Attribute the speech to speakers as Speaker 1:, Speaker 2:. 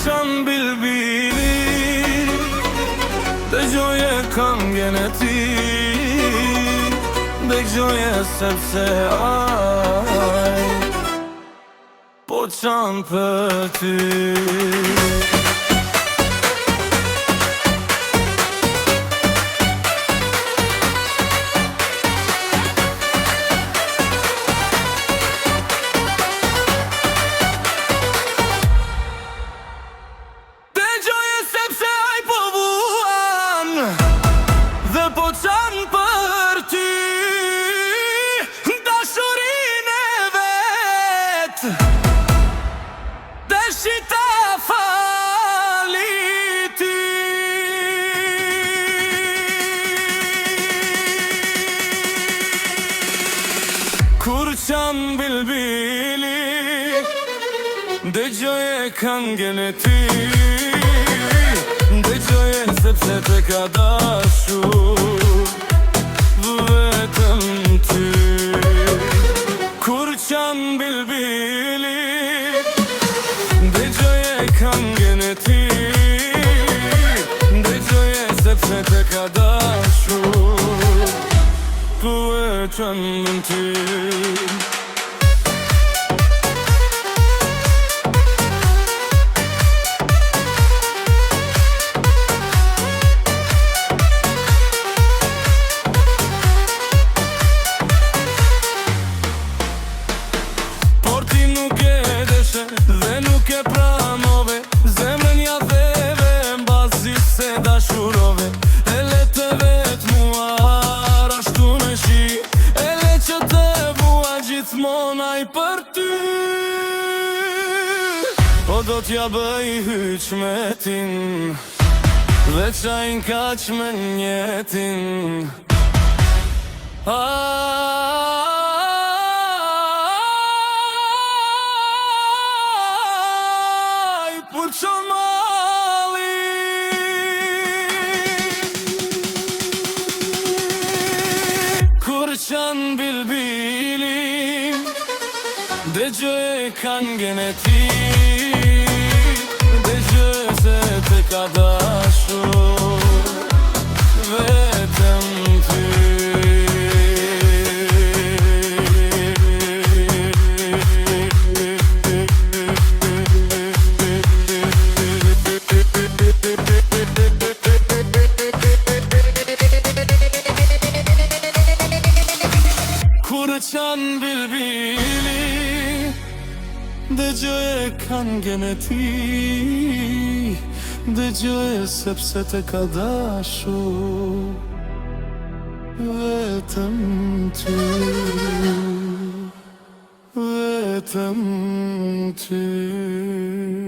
Speaker 1: çan bilbili, dëgjoje këngën e ti, dëgjoje sepse ai po çan për ty. Dëshita fali ti, kur çan bilbili, dëgjoje këngën e ti, dëgjoje sepse të ka dashur vetëm ty. Kur çan bilbili, dëgjoje këngën e ti, dëgjoje sepse të ka dashur vetëm ty. Por ti nuk e deshe dhe nuk e pranove, zemrën ja dheve mbasi se dashurove. E le të vet muar ashtu në shi, e le që të bua gjithmonaj për ty. Po do t'ja bëj hyq me tin, dhe qajnë kaq me njetin. Për çon mali, kur çan bilbili, dëgjoje këngën e ti, dëgjoje se të ka dashur vetëm ty. Kur çan bilbili, dëgjoje këngën e ti, dëgjoje sepse të ka dashur vetëm ty, vetëm ty.